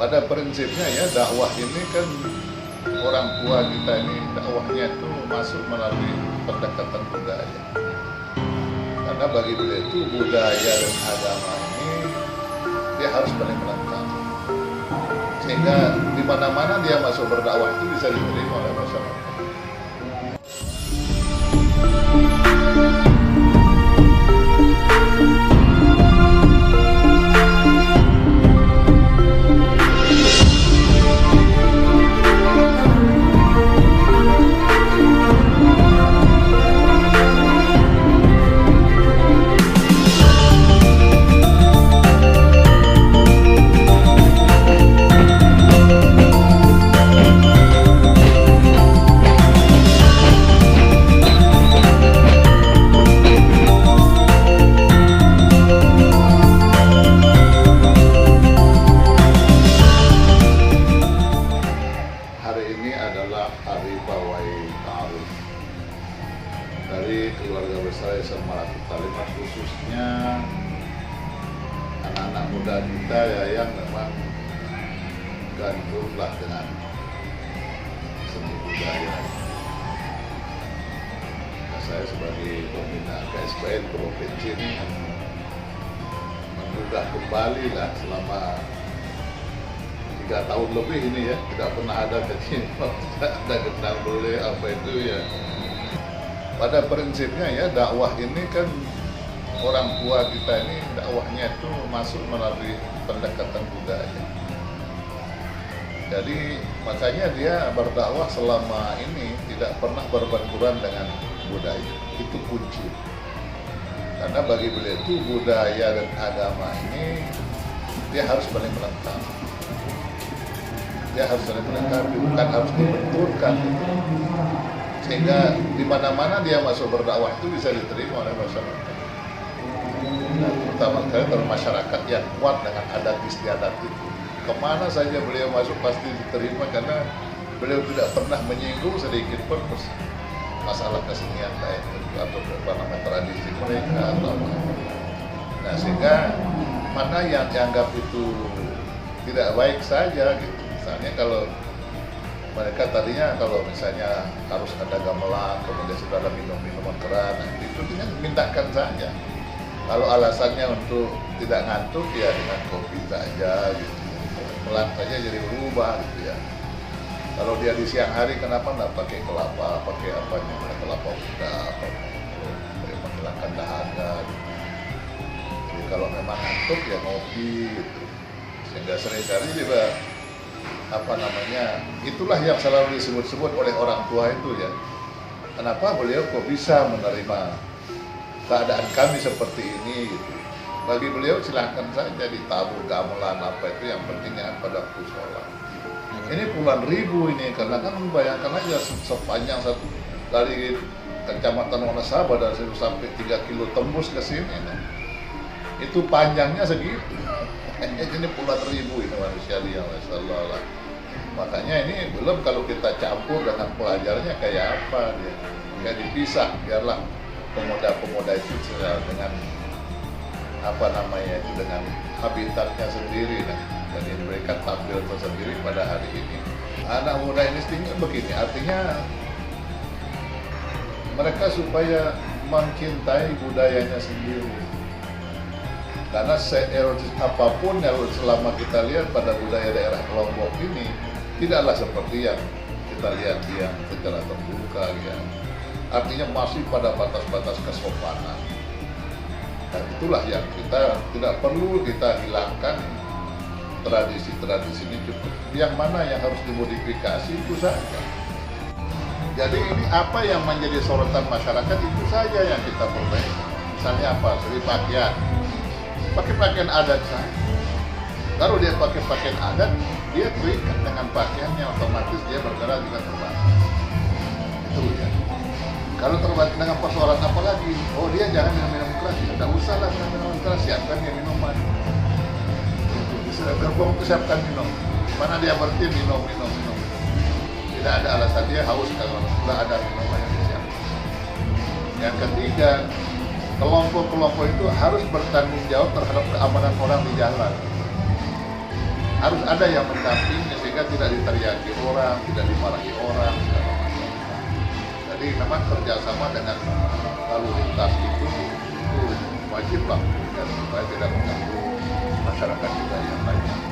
Pada prinsipnya ya dakwah ini kan orang tua kita ini dakwahnya itu masuk melalui pendekatan budaya. Karena bagi beliau itu budaya dan agama ini dia harus paling melengkap. Sehingga di mana-mana dia masuk berdakwah itu bisa diterima oleh masyarakat. Hari Pawai Ta'aruf dari keluarga besar Yayasan Malati Talimat, khususnya anak-anak muda kita ya yang memang gandrunglah dengan seni budaya. Nah, saya sebagai pembina KSPN Provinsi ini menggugah kembali lah selama 3 tahun lebih ini ya, tidak pernah ada kecimpung, tidak ada kenal boleh apa itu ya. Pada prinsipnya ya dakwah ini kan orang tua kita ini dakwahnya itu masuk melalui pendekatan budaya. Jadi makanya dia berdakwah selama ini tidak pernah berbenturan dengan budaya, itu kunci. Karena bagi beliau itu budaya dan agama ini dia harus paling melengkap. Dia harus saling melengkapi, bukan harus dibenturkan. Sehingga di mana-mana dia masuk berdakwah itu bisa diterima oleh masyarakat. Nah, terutama sekali kalau masyarakat yang kuat dengan adat istiadat itu, kemana saja beliau masuk pasti diterima karena beliau tidak pernah menyinggung sedikit pun masalah kesenian kayak itu atau tradisi mereka atau apa. Nah, sehingga mana yang dianggap itu tidak baik saja gitu. Misalnya kalau mereka tadinya kalau misalnya harus ada gamelan, kemudian sudah ada minum-minuman keras, nah itu tinggal mintakan saja. Kalau alasannya untuk tidak ngantuk ya dengan kopi saja gitu. Pelan saja jadi berubah gitu ya. Kalau dia di siang hari kenapa nggak pakai kelapa, pakai apa namanya kelapa muda, apa menghilangkan dahaga gitu. Jadi kalau memang ngantuk ya ngopi gitu. Sehingga seringkali juga apa namanya, itulah yang selalu disebut-sebut oleh orang tua itu ya. Kenapa beliau kok bisa menerima keadaan kami seperti ini gitu. Bagi beliau silahkan saja ditabur gamelan apa itu, yang pentingnya pada waktu sholat. Ini puluhan ribu ini, karena kan bayangkan aja sepanjang satu dari Kecamatan Wonosalam dari situ sampai 3 kilo tembus ke sini. Nah. Itu panjangnya segitu. Ini puluhan ribu ini manusia yang masalah. Makanya ini belum kalau kita campur dengan pelajarnya kayak apa dia. Nggak dipisah, biarlah pemuda-pemuda itu dengan apa namanya itu dengan habitatnya sendiri. Nah, jadi mereka tampil tersendiri pada hari ini. Anak muda ini tinggal begini, artinya mereka supaya mencintai budayanya sendiri. Karena seerotis apapun yang selama kita lihat pada budaya daerah Lombok ini tidaklah seperti yang kita lihat yang secara terbuka ya. Artinya masih pada batas-batas kesopanan. Dan itulah yang kita tidak perlu kita hilangkan, tradisi-tradisi ini cukup. Yang mana yang harus dimodifikasi itu saja. Jadi ini apa yang menjadi sorotan masyarakat itu saja yang kita perbaiki. Misalnya apa? Seperti pakaian. Pakai pakaian adat saja. Kalau dia pakai pakaian adat, dia terikat dengan pakaiannya, otomatis dia bergerak juga terbatas. Itu ya. Kalau terbatas dengan persoalan apa lagi? Oh dia jangan minum keras, tidak usah lah minum keras, siapkan ya minuman. Bisa gerbong itu siapkan minum. Mana dia berhenti minum. Tidak ada alasan dia haus kalau sudah ada minuman yang disiapkan. Yang ketiga, kelompok-kelompok itu harus bertanggung jawab terhadap keamanan orang di jalan. harus ada yang mendampingi sehingga tidak diteriaki orang, tidak dimarahi orang segala macam. Jadi memang kerjasama dengan lalu lintas itu wajib lah ya, supaya tidak mengganggu masyarakat juga yang lainnya.